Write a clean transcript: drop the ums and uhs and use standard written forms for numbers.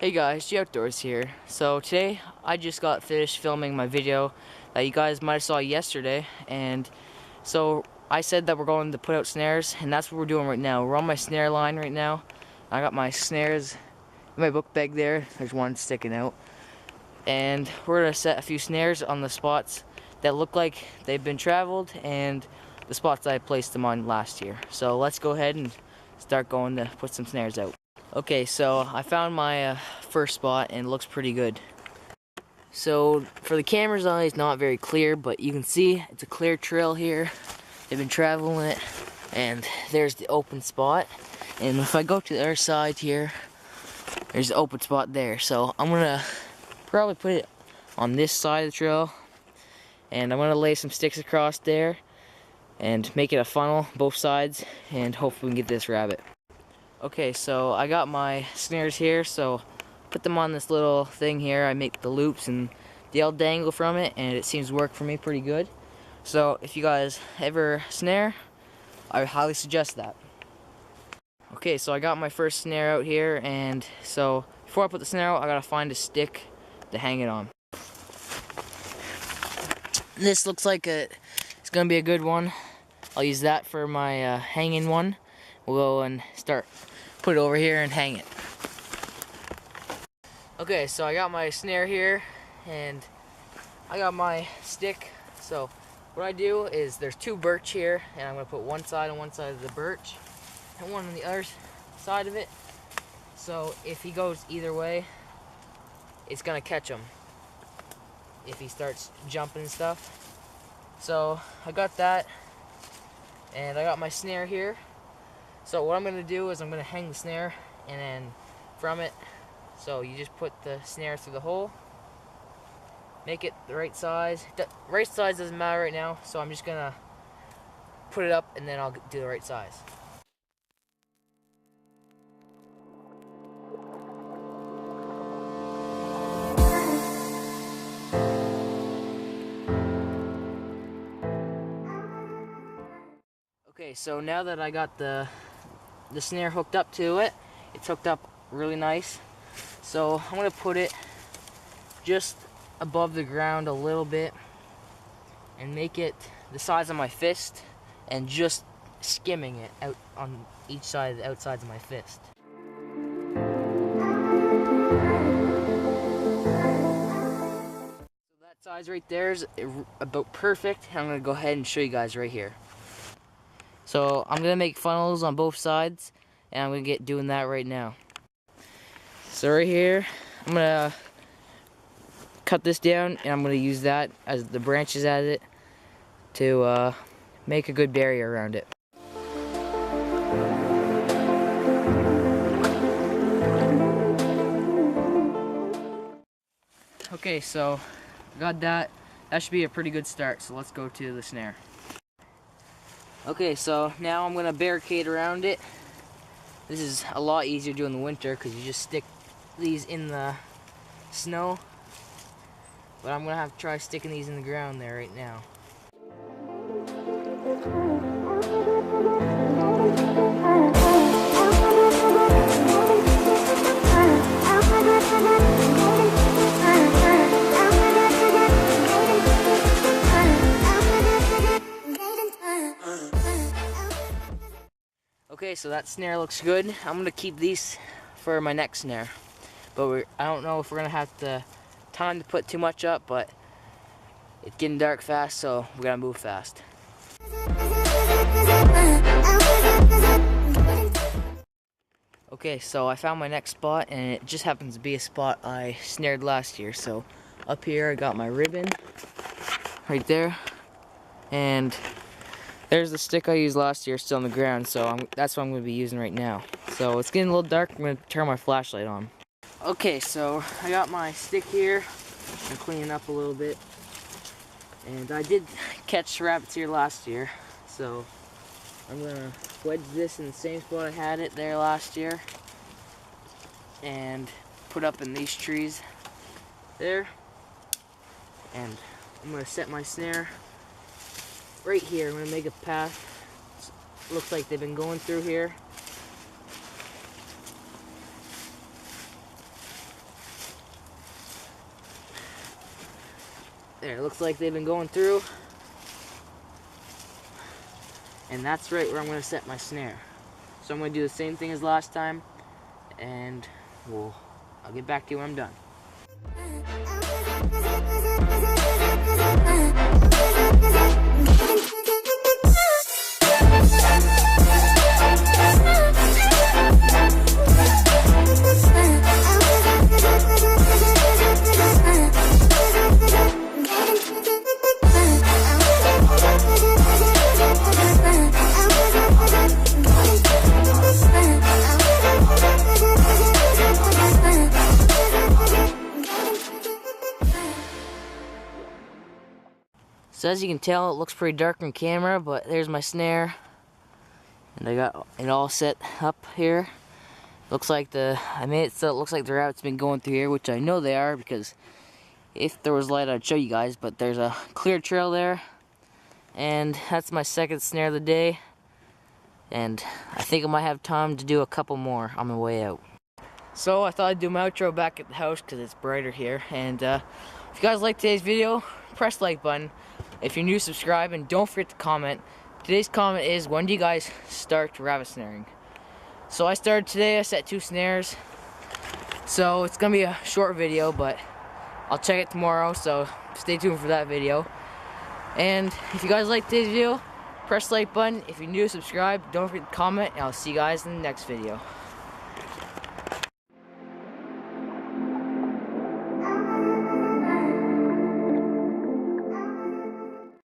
Hey guys, G Outdoors here. So today I just got finished filming my video that you guys might have saw yesterday, and so I said that we're going to put out snares, and that's what we're doing right now. We're on my snare line right now. I got my snares in my book bag there. There's one sticking out, and we're gonna set a few snares on the spots that look like they've been traveled and the spots I placed them on last year. So let's go ahead and start going to put some snares out. Okay, so I found my first spot and it looks pretty good. So for the camera's eye, it's not very clear, but you can see it's a clear trail here. They've been traveling it, and there's the open spot. And if I go to the other side here, there's the open spot there. So I'm gonna probably put it on this side of the trail, and I'm gonna lay some sticks across there and make it a funnel both sides, and hopefully we can get this rabbit. Okay, so I got my snares here, so put them on this little thing here. I make the loops and they all dangle from it, and it seems to work for me pretty good. So if you guys ever snare, I highly suggest that. Okay, so I got my first snare out here, and so before I put the snare out, I gotta find a stick to hang it on. This looks like it's gonna be a good one. I'll use that for my hanging one. We'll go and put it over here and hang it. Okay, so I got my snare here and I got my stick. So what I do is there's two birch here, and I'm gonna put one side on one side of the birch and one on the other side of it. So if he goes either way, it's gonna catch him if he starts jumping and stuff. So I got that, and I got my snare here. So what I'm going to do is I'm going to hang the snare, and then from it, so you just put the snare through the hole, make it the right size. The right size doesn't matter right now, so I'm just going to put it up and then I'll do the right size. Okay, so now that I got the snare hooked up to it, it's hooked up really nice. So I'm gonna put it just above the ground a little bit and make it the size of my fist, and just skimming it out on each side of the outsides of my fist. So that size right there is about perfect. I'm gonna go ahead and show you guys right here. So I'm gonna make funnels on both sides, and I'm gonna get doing that right now. So right here, I'm gonna cut this down, and I'm gonna use that as the branches at it to make a good barrier around it. Okay, so got that. That should be a pretty good start. So let's go to the snare. Okay, so now I'm gonna barricade around it. This is a lot easier to do in the winter because you just stick these in the snow. But I'm gonna have to try sticking these in the ground there right now. Okay, so that snare looks good. I'm gonna keep these for my next snare, but I don't know if we're gonna have time to put too much up, but it's getting dark fast, so we gotta move fast. Okay, so I found my next spot, and it just happens to be a spot I snared last year. So up here I got my ribbon right there, and there's the stick I used last year still on the ground, so that's what I'm going to be using right now. So it's getting a little dark. I'm going to turn my flashlight on. Okay, so I got my stick here. I'm cleaning up a little bit. And I did catch rabbits here last year, so I'm going to wedge this in the same spot I had it there last year, and put up in these trees there. And I'm going to set my snare right here. I'm going to make a path. Looks like they've been going through here. There, it looks like they've been going through. And that's right where I'm going to set my snare. So I'm going to do the same thing as last time, and I'll get back to you when I'm done. So as you can tell, it looks pretty dark on camera, but there's my snare. And I got it all set up here. Looks like I made it so it looks like the rabbit's been going through here, which I know they are, because if there was light I'd show you guys, but there's a clear trail there. And that's my second snare of the day. And I think I might have time to do a couple more on my way out. So I thought I'd do my outro back at the house because it's brighter here. And if you guys liked today's video, press the like button. If you're new, subscribe, and don't forget to comment. Today's comment is, when do you guys start rabbit snaring? So I started today. I set 2 snares. So it's gonna be a short video, but I'll check it tomorrow, so stay tuned for that video. And if you guys liked today's video, press the like button. If you're new, subscribe. Don't forget to comment, and I'll see you guys in the next video.